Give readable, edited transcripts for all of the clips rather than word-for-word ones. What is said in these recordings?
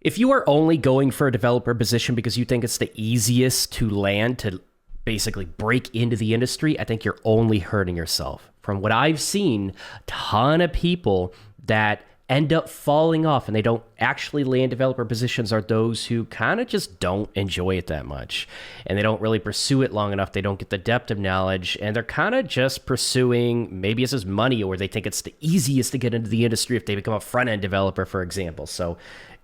If you are only going for a developer position because you think it's the easiest to land to basically break into the industry, I think you're only hurting yourself. From what I've seen, a ton of people that end up falling off and they don't actually land developer positions are those who kind of just don't enjoy it that much, and they don't really pursue it long enough. They don't get the depth of knowledge, and they're kind of just pursuing, maybe it's just money, or they think it's the easiest to get into the industry if they become a front-end developer, for example. So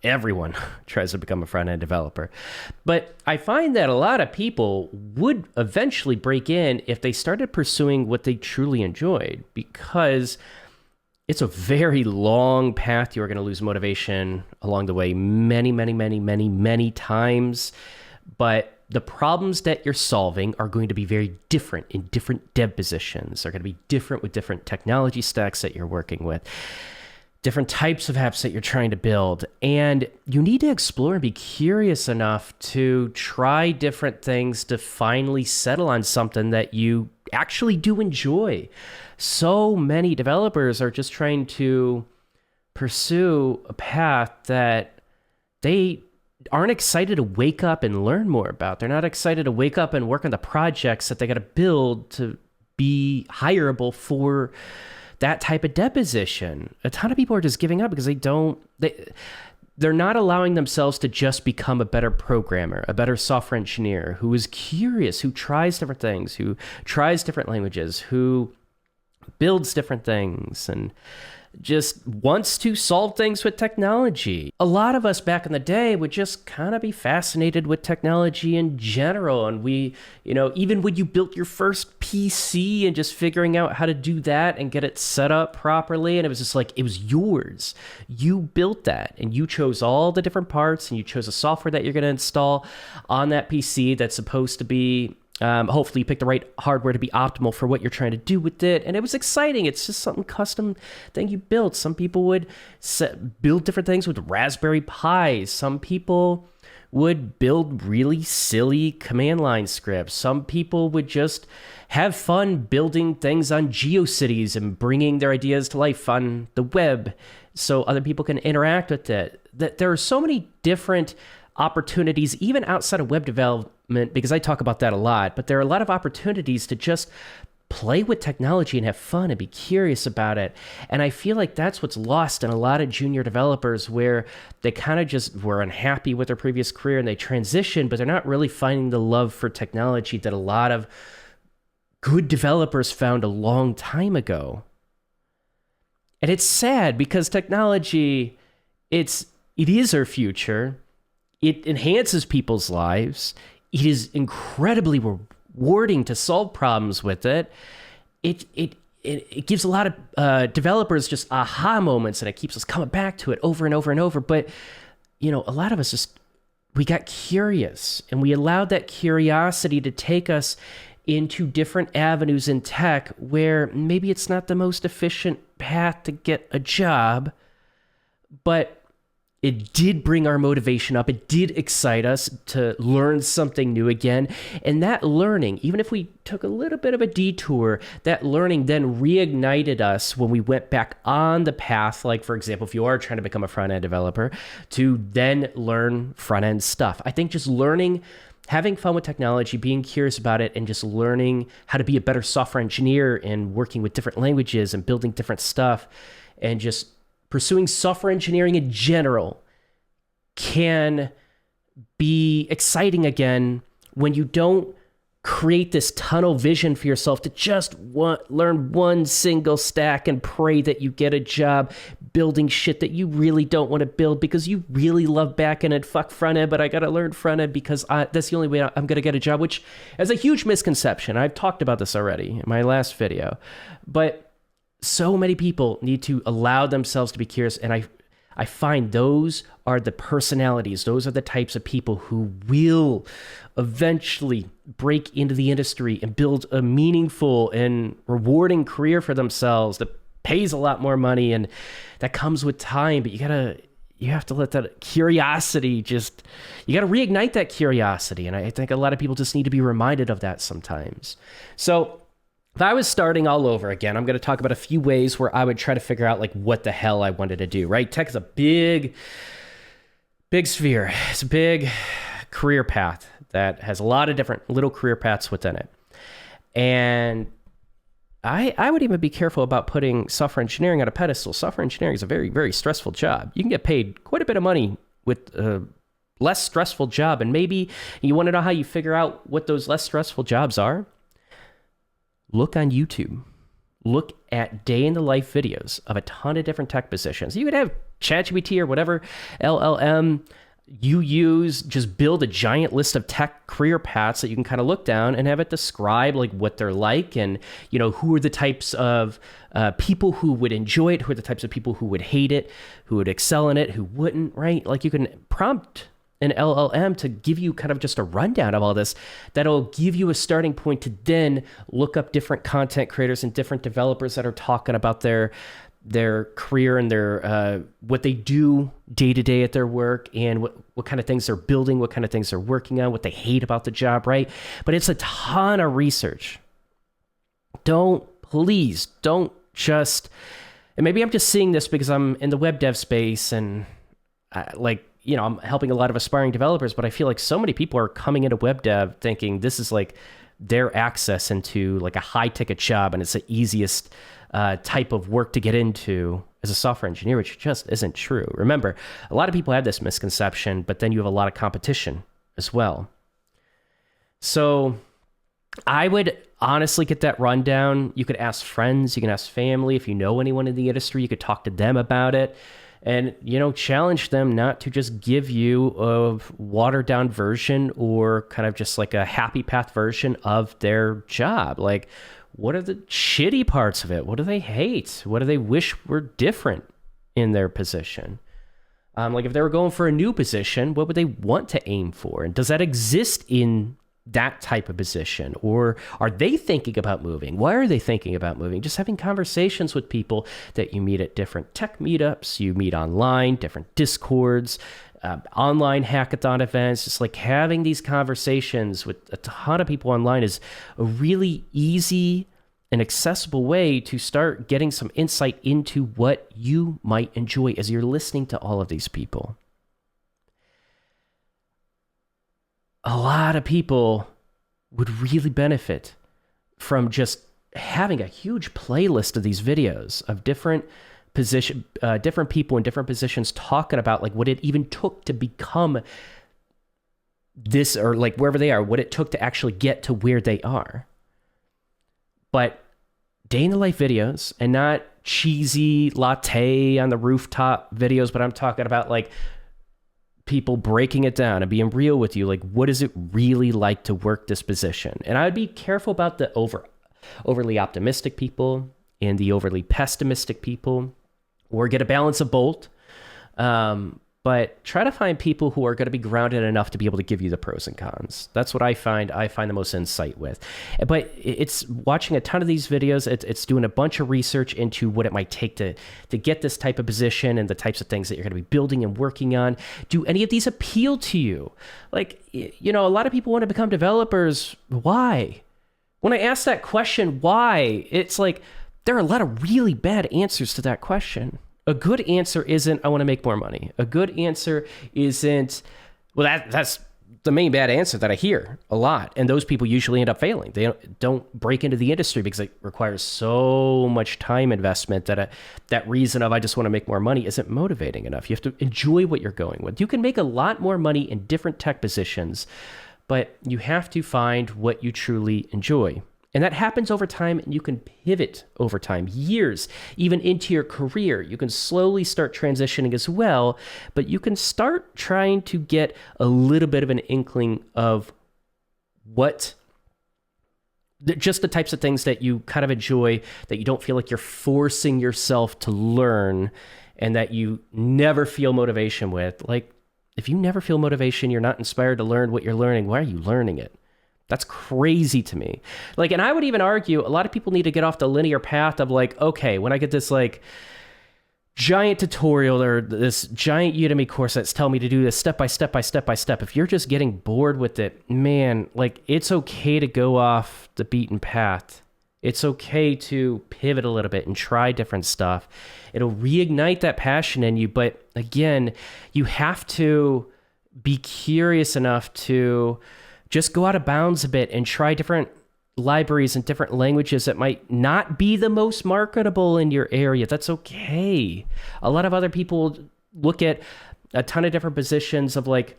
everyone tries to become a front-end developer. But I find that a lot of people would eventually break in if they started pursuing what they truly enjoyed, because it's a very long path. You're going to lose motivation along the way many times. But the problems that you're solving are going to be very different in different dev positions. They're going to be different with different technology stacks that you're working with, different types of apps that you're trying to build. And you need to explore and be curious enough to try different things to finally settle on something that you actually do enjoy. So many developers are just trying to pursue a path that they aren't excited to wake up and learn more about. They're not excited to wake up and work on the projects that they got to build to be hireable for that type of deposition. A ton of people are just giving up because they're not allowing themselves to just become a better programmer, a better software engineer who is curious, who tries different things, who tries different languages, who builds different things, and just wants to solve things with technology. A lot of us back in the day would just kind of be fascinated with technology in general. And we, even when you built your first PC and just figuring out how to do that and get it set up properly, and it was just like, it was yours. You built that and you chose all the different parts, and you chose the software that you're going to install on that PC that's supposed to be hopefully you pick the right hardware to be optimal for what you're trying to do with it. And it was exciting. It's just something custom thing you built. Some people would build different things with Raspberry Pis. Some people would build really silly command line scripts. Some people would just have fun building things on GeoCities and bringing their ideas to life on the web so other people can interact with it. That there are so many different opportunities, even outside of web development, because I talk about that a lot, but there are a lot of opportunities to just play with technology and have fun and be curious about it. And I feel like that's what's lost in a lot of junior developers, where they kind of just were unhappy with their previous career and they transition, but they're not really finding the love for technology that a lot of good developers found a long time ago. And it's sad because technology, it is our future. It enhances people's lives. It is incredibly rewarding to solve problems with it. It gives a lot of developers just aha moments, and it keeps us coming back to it over and over and over. But, a lot of us we got curious, and we allowed that curiosity to take us into different avenues in tech where maybe it's not the most efficient path to get a job, but it did bring our motivation up. It did excite us to learn something new again. And that learning, even if we took a little bit of a detour, that learning then reignited us when we went back on the path. Like, for example, if you are trying to become a front-end developer, to then learn front-end stuff. I think just learning, having fun with technology, being curious about it, and just learning how to be a better software engineer and working with different languages and building different stuff, and just pursuing software engineering in general can be exciting again when you don't create this tunnel vision for yourself to just learn one single stack and pray that you get a job building shit that you really don't want to build because you really love backend and fuck frontend, but I got to learn frontend because that's the only way I'm going to get a job, which is a huge misconception. I've talked about this already in my last video, but so many people need to allow themselves to be curious, and I find those are the personalities, those are the types of people who will eventually break into the industry and build a meaningful and rewarding career for themselves that pays a lot more money, and that comes with time. But you have to let that curiosity you got to reignite that curiosity, and I think a lot of people just need to be reminded of that sometimes. So if I was starting all over again, I'm going to talk about a few ways where I would try to figure out like what the hell I wanted to do, right? Tech is a big big sphere. It's a big career path that has a lot of different little career paths within it. And I would even be careful about putting software engineering on a pedestal. Software engineering is a very, very stressful job. You can get paid quite a bit of money with a less stressful job. And maybe you want to know how you figure out what those less stressful jobs are? Look on YouTube. Look at day in the life videos of a ton of different tech positions. You could have ChatGPT or whatever LLM you use, just build a giant list of tech career paths that you can kind of look down and have it describe like what they're like, and who are the types of people who would enjoy it, who are the types of people who would hate it, who would excel in it, who wouldn't, right? Like you can prompt an LLM to give you kind of just a rundown of all this. That'll give you a starting point to then look up different content creators and different developers that are talking about their career and their what they do day to day at their work, and what kind of things they're building, what kind of things they're working on, what they hate about the job, right? But it's a ton of research. Please don't just, and maybe I'm just seeing this because I'm in the web dev space and I'm helping a lot of aspiring developers, but I feel like so many people are coming into web dev thinking this is like their access into like a high ticket job, and it's the easiest type of work to get into as a software engineer, which just isn't true. Remember, a lot of people have this misconception, but then you have a lot of competition as well. So I would honestly get that rundown. You could ask friends, you can ask family. If you know anyone in the industry, you could talk to them about it. And, challenge them not to just give you a watered down version or kind of just like a happy path version of their job. Like, what are the shitty parts of it? What do they hate? What do they wish were different in their position? Like if they were going for a new position, what would they want to aim for? And does that exist in that type of position? Or are they thinking about moving? Why are they thinking about moving? Just having conversations with people that you meet at different tech meetups, you meet online, different Discords, online hackathon events, just like having these conversations with a ton of people online is a really easy and accessible way to start getting some insight into what you might enjoy as you're listening to all of these people. A lot of people would really benefit from just having a huge playlist of these videos of different people in different positions talking about like what it even took to become this, or like wherever they are, what it took to actually get to where they are. But day in the life videos, and not cheesy latte on the rooftop videos, but I'm talking about like people breaking it down and being real with you. Like, what is it really like to work this position? And I would be careful about the overly optimistic people and the overly pessimistic people, or get a balance of both. But try to find people who are going to be grounded enough to be able to give you the pros and cons. That's what I find the most insight with. But it's watching a ton of these videos. It's doing a bunch of research into what it might take to get this type of position and the types of things that you're going to be building and working on. Do any of these appeal to you? Like, a lot of people want to become developers. Why? When I ask that question, why? It's like, there are a lot of really bad answers to that question. A good answer isn't, I want to make more money. A good answer isn't, well, that's the main bad answer that I hear a lot. And those people usually end up failing. They don't break into the industry because it requires so much time investment that that reason of, I just want to make more money, isn't motivating enough. You have to enjoy what you're going with. You can make a lot more money in different tech positions, but you have to find what you truly enjoy. And that happens over time, and you can pivot over time, years, even into your career. You can slowly start transitioning as well, but you can start trying to get a little bit of an inkling of just the types of things that you kind of enjoy, that you don't feel like you're forcing yourself to learn, and that you never feel motivation with. Like, if you never feel motivation, you're not inspired to learn what you're learning, why are you learning it? That's crazy to me. Like, and I would even argue a lot of people need to get off the linear path of like, okay, when I get this like giant tutorial or this giant Udemy course that's telling me to do this step by step by step by step, if you're just getting bored with it, man, like, it's okay to go off the beaten path It's okay to pivot a little bit and try different stuff. It'll reignite that passion in you. But again, you have to be curious enough to just go out of bounds a bit and try different libraries and different languages that might not be the most marketable in your area. That's okay. A lot of other people look at a ton of different positions of like,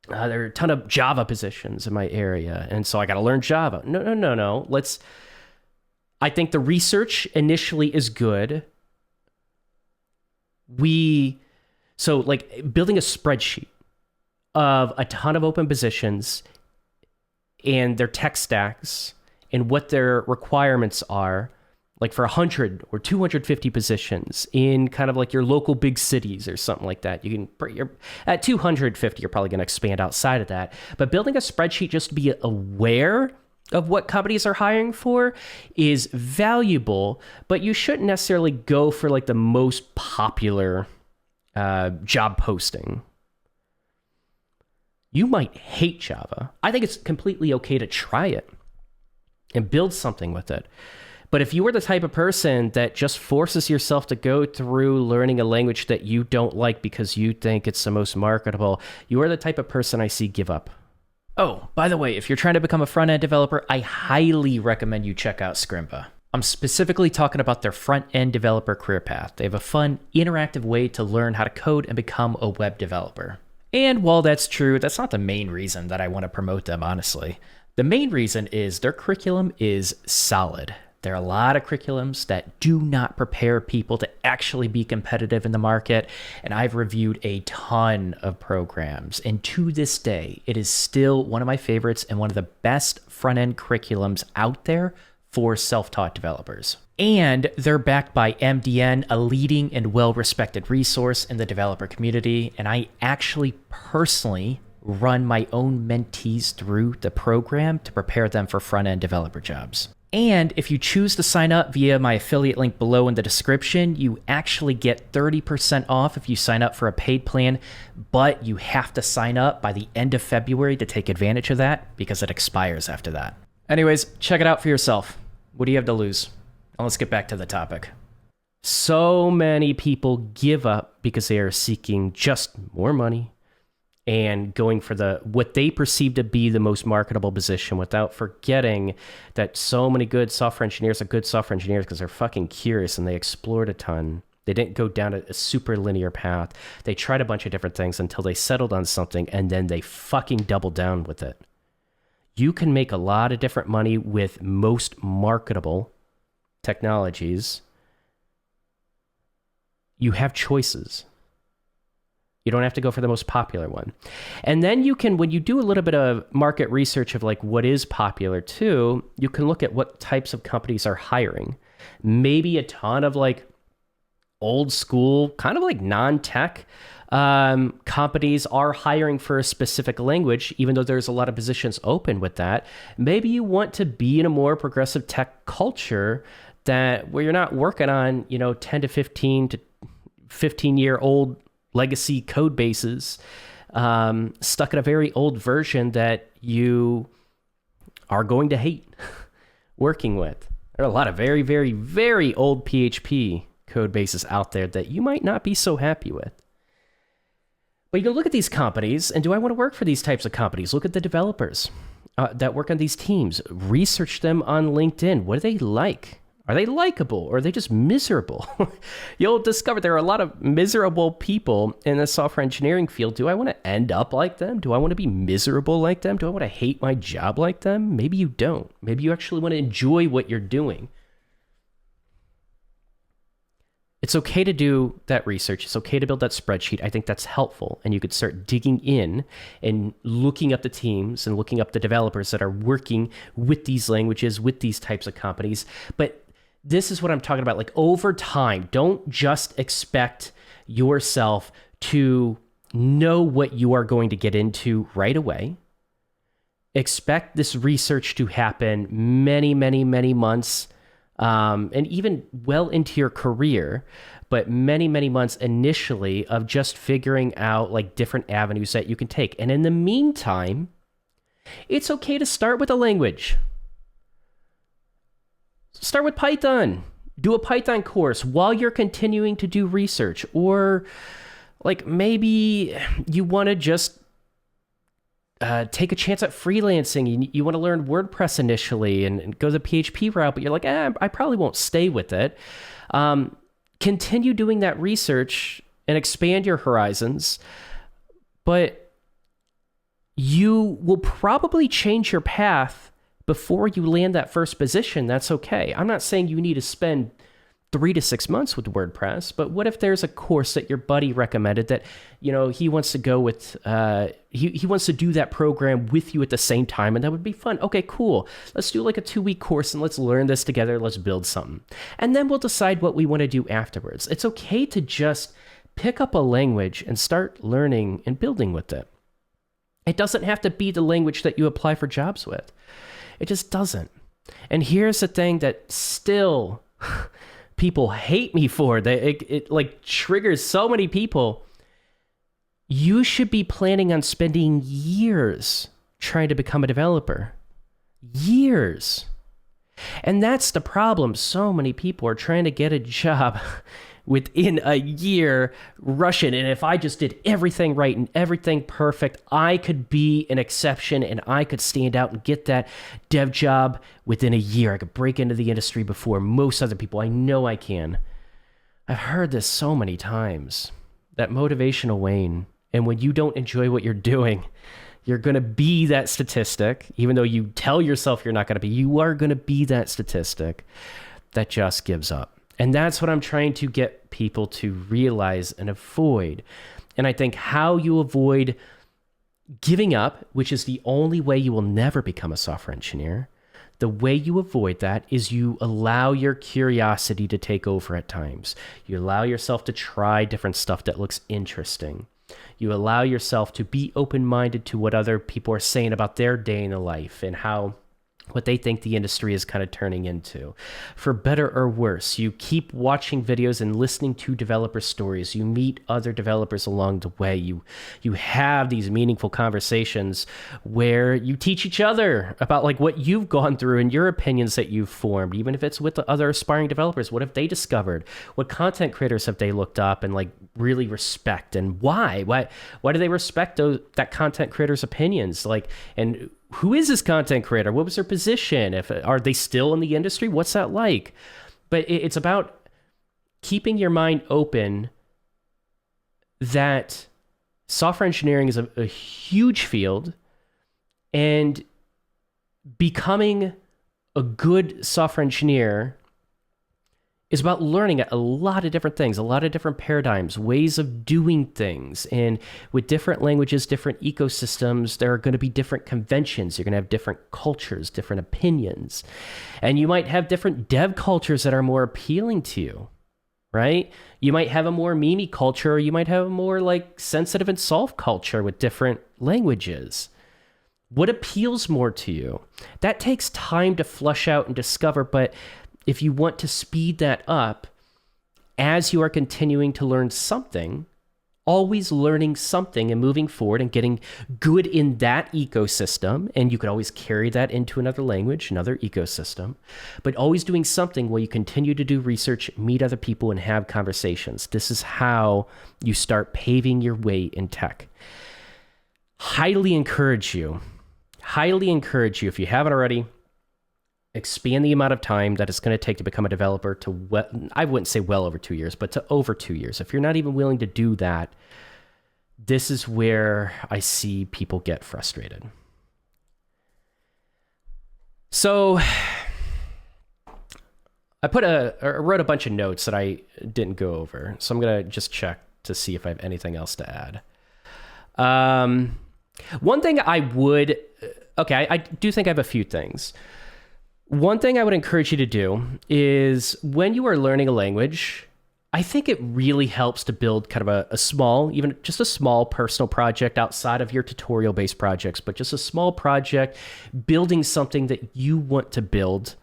there are a ton of Java positions in my area, and so I got to learn Java. No. I think the research initially is good. So like building a spreadsheet of a ton of open positions and their tech stacks and what their requirements are, like for 100 or 250 positions in kind of like your local big cities or something like that. You're at 250, you're probably going to expand outside of that. But building a spreadsheet just to be aware of what companies are hiring for is valuable, but you shouldn't necessarily go for like the most popular job posting. You might hate Java. I think it's completely okay to try it and build something with it. But if you are the type of person that just forces yourself to go through learning a language that you don't like because you think it's the most marketable, you are the type of person I see give up. Oh, by the way, if you're trying to become a front-end developer, I highly recommend you check out Scrimba. I'm specifically talking about their front-end developer career path. They have a fun, interactive way to learn how to code and become a web developer. And while that's true, that's not the main reason that I want to promote them, honestly. The main reason is their curriculum is solid. There are a lot of curriculums that do not prepare people to actually be competitive in the market, and I've reviewed a ton of programs, and to this day, it is still one of my favorites and one of the best front-end curriculums out there for self-taught developers. And they're backed by MDN, a leading and well-respected resource in the developer community, and I actually personally run my own mentees through the program to prepare them for front-end developer jobs. And if you choose to sign up via my affiliate link below in the description, you actually get 30% off if you sign up for a paid plan, but you have to sign up by the end of February to take advantage of that because it expires after that. Anyways, check it out for yourself. What do you have to lose? And let's get back to the topic. So many people give up because they are seeking just more money and going for what they perceive to be the most marketable position without forgetting that so many good software engineers are good software engineers because they're fucking curious and they explored a ton. They didn't go down a super linear path. They tried a bunch of different things until they settled on something and then they fucking doubled down with it. You can make a lot of different money with most marketable technologies. You have choices. You don't have to go for the most popular one. And then you can, when you do a little bit of market research of like what is popular too, you can look at what types of companies are hiring. Maybe a ton of like old school, kind of like non-tech companies are hiring for a specific language, even though there's a lot of positions open with that. Maybe you want to be in a more progressive tech culture where you're not working on, 10 to 15-year-old legacy code bases stuck in a very old version that you are going to hate working with. There are a lot of very, very, very old PHP code bases out there that you might not be so happy with. But you can look at these companies, and do I want to work for these types of companies? Look at the developers that work on these teams. Research them on LinkedIn. What do they like? Are they likable or are they just miserable? You'll discover there are a lot of miserable people in the software engineering field. Do I want to end up like them? Do I want to be miserable like them? Do I want to hate my job like them? Maybe you don't. Maybe you actually want to enjoy what you're doing. It's okay to do that research. It's okay to build that spreadsheet. I think that's helpful. And you could start digging in and looking up the teams and looking up the developers that are working with these languages, with these types of companies. But this is what I'm talking about. Like over time, don't just expect yourself to know what you are going to get into right away. Expect this research to happen many, many, many months and even well into your career, but many, many months initially of just figuring out like different avenues that you can take. And in the meantime, it's okay to start with a language. Start with Python. Do a Python course while you're continuing to do research. Or like maybe you want to just take a chance at freelancing. You want to learn WordPress initially and go the PHP route, but you're like, I probably won't stay with it. Continue doing that research and expand your horizons, but you will probably change your path before you land that first position. That's okay. I'm not saying you need to spend 3 to 6 months with WordPress, but what if there's a course that your buddy recommended that, he wants to go with, he wants to do that program with you at the same time, and that would be fun. Okay, cool. Let's do like a 2-week course and let's learn this together. Let's build something. And then we'll decide what we want to do afterwards. It's okay to just pick up a language and start learning and building with it. It doesn't have to be the language that you apply for jobs with. It just doesn't. And here's the thing that still people hate me for, that it like triggers so many people. You should be planning on spending years trying to become a developer. Years. And that's the problem. So many people are trying to get a job within a year, rushing. And if I just did everything right and everything perfect, I could be an exception and I could stand out and get that dev job within a year. I could break into the industry before most other people. I know I can. I've heard this so many times. That motivation will wane. And when you don't enjoy what you're doing, you're going to be that statistic. Even though you tell yourself you're not going to be, you are going to be that statistic that just gives up. And that's what I'm trying to get people to realize and avoid. And I think how you avoid giving up, which is the only way you will never become a software engineer, the way you avoid that is you allow your curiosity to take over at times. You allow yourself to try different stuff that looks interesting. You allow yourself to be open-minded to what other people are saying about their day in the life and what they think the industry is kind of turning into. For better or worse, you keep watching videos and listening to developer stories. You meet other developers along the way. You have these meaningful conversations where you teach each other about like what you've gone through and your opinions that you've formed, even if it's with the other aspiring developers. What have they discovered? What content creators have they looked up and like really respect, and why? Why do they respect that content creator's opinions? Like, and who is this content creator? What was their position? Are they still in the industry? What's that like? But it's about keeping your mind open that software engineering is a huge field, and becoming a good software engineer is about learning a lot of different things, a lot of different paradigms, ways of doing things. And with different languages, different ecosystems, there are going to be different conventions. You're going to have different cultures, different opinions. And you might have different dev cultures that are more appealing to you, right? You might have a more memey culture, or you might have a more like sensitive and soft culture with different languages. What appeals more to you? That takes time to flush out and discover, but if you want to speed that up as you are continuing to learn something, always learning something and moving forward and getting good in that ecosystem, and you could always carry that into another language, another ecosystem, but always doing something while you continue to do research, meet other people, and have conversations. This is how you start paving your way in tech. Highly encourage you, if you haven't already, expand the amount of time that it's going to take to become a developer to, I wouldn't say well over 2 years, but to over 2 years. If you're not even willing to do that, this is where I see people get frustrated. So I wrote a bunch of notes that I didn't go over. So I'm going to just check to see if I have anything else to add. One thing I do think I have a few things. One thing I would encourage you to do is when you are learning a language, I think it really helps to build kind of a small, even just a small personal project outside of your tutorial-based projects, but just a small project, building something that you want to build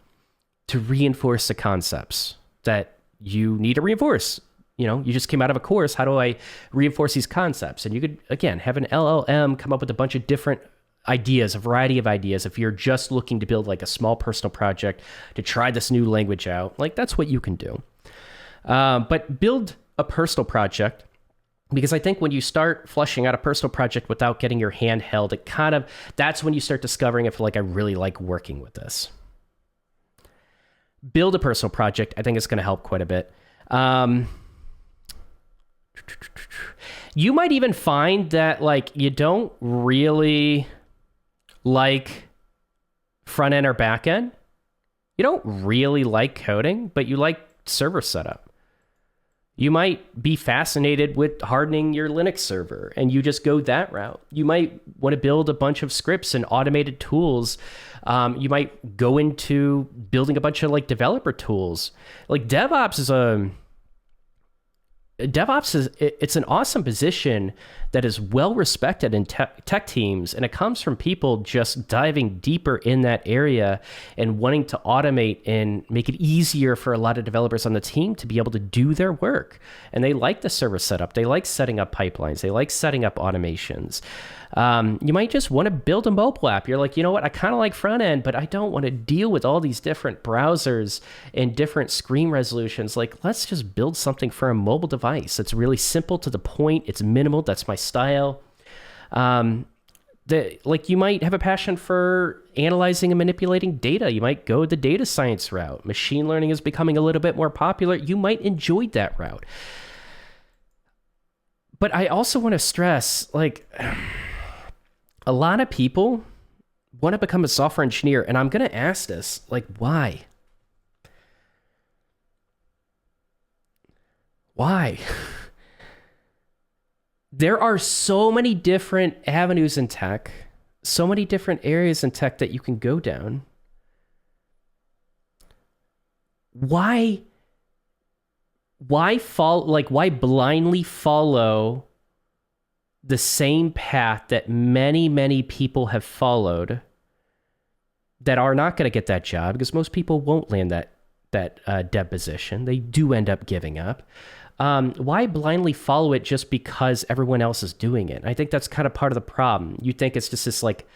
to reinforce the concepts that you need to reinforce. You just came out of a course. How do I reinforce these concepts? And you could, again, have an LLM come up with a bunch of different ideas, a variety of ideas. If you're just looking to build like a small personal project to try this new language out, like that's what you can do. But build a personal project, because I think when you start fleshing out a personal project without getting your hand held, that's when you start discovering if like I really like working with this. Build a personal project. I think it's going to help quite a bit. You might even find that like you don't really like front end or back end. You don't really like coding, but you like server setup. You might be fascinated with hardening your Linux server and you just go that route. You might want to build a bunch of scripts and automated tools. You might go into building a bunch of like developer tools. Like DevOps it's an awesome position that is well respected in tech teams, and it comes from people just diving deeper in that area and wanting to automate and make it easier for a lot of developers on the team to be able to do their work. And they like the server setup. They like setting up pipelines. They like setting up automations. You might just want to build a mobile app. You're like, you know what? I kind of like front end, but I don't want to deal with all these different browsers and different screen resolutions. Like, let's just build something for a mobile device. It's really simple to the point. It's minimal. That's my style. Like you might have a passion for analyzing and manipulating data. You might go the data science route. Machine learning is becoming a little bit more popular. You might enjoy that route. But I also want to stress, like, a lot of people want to become a software engineer, and I'm going to ask this, like, why? Why? There are so many different avenues in tech, so many different areas in tech that you can go down. Why blindly follow the same path that many, many people have followed that are not going to get that job? Because most people won't land that dev position. They do end up giving up. Why blindly follow it just because everyone else is doing it? I think that's kind of part of the problem. You think it's just this like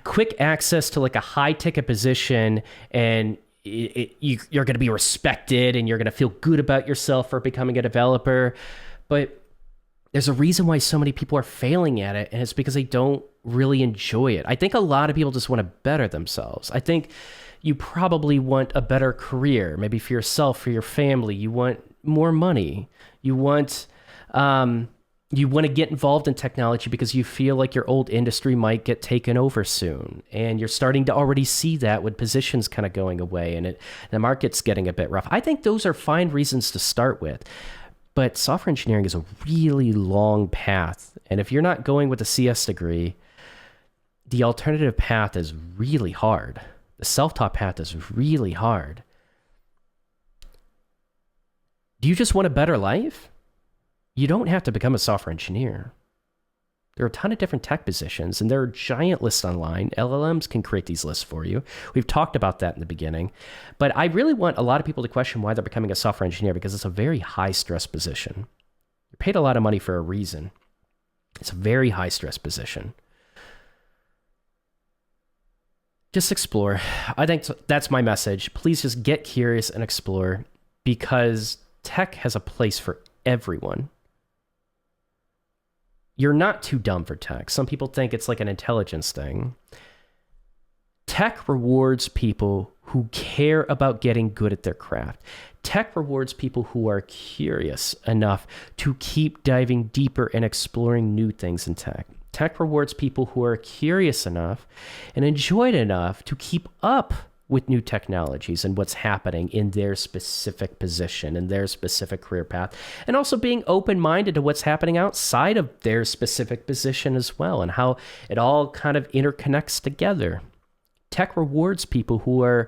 quick access to like a high ticket position, and you're going to be respected and you're going to feel good about yourself for becoming a developer. But there's a reason why so many people are failing at it, and it's because they don't really enjoy it. I think a lot of people just want to better themselves. I think you probably want a better career, maybe for yourself, for your family. You want more money. You want to get involved in technology because you feel like your old industry might get taken over soon. And you're starting to already see that with positions kind of going away and the market's getting a bit rough. I think those are fine reasons to start with. But software engineering is a really long path. And if you're not going with a CS degree, the alternative path is really hard. The self-taught path is really hard. Do you just want a better life? You don't have to become a software engineer. There are a ton of different tech positions, and there are giant lists online. LLMs can create these lists for you. We've talked about that in the beginning. But I really want a lot of people to question why they're becoming a software engineer, because it's a very high-stress position. You're paid a lot of money for a reason. It's a very high-stress position. Just explore. I think that's my message. Please just get curious and explore, because tech has a place for everyone. You're not too dumb for tech. Some people think it's like an intelligence thing. Tech rewards people who care about getting good at their craft. Tech rewards people who are curious enough to keep diving deeper and exploring new things in tech. Tech rewards people who are curious enough and enjoy it enough to keep up with new technologies and what's happening in their specific position and their specific career path, and also being open-minded to what's happening outside of their specific position as well, and how it all kind of interconnects together. Tech rewards people who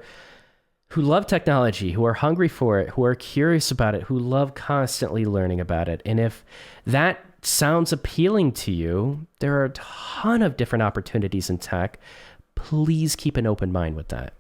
love technology, who are hungry for it, who are curious about it, who love constantly learning about it. And if that sounds appealing to you, there are a ton of different opportunities in tech. Please keep an open mind with that.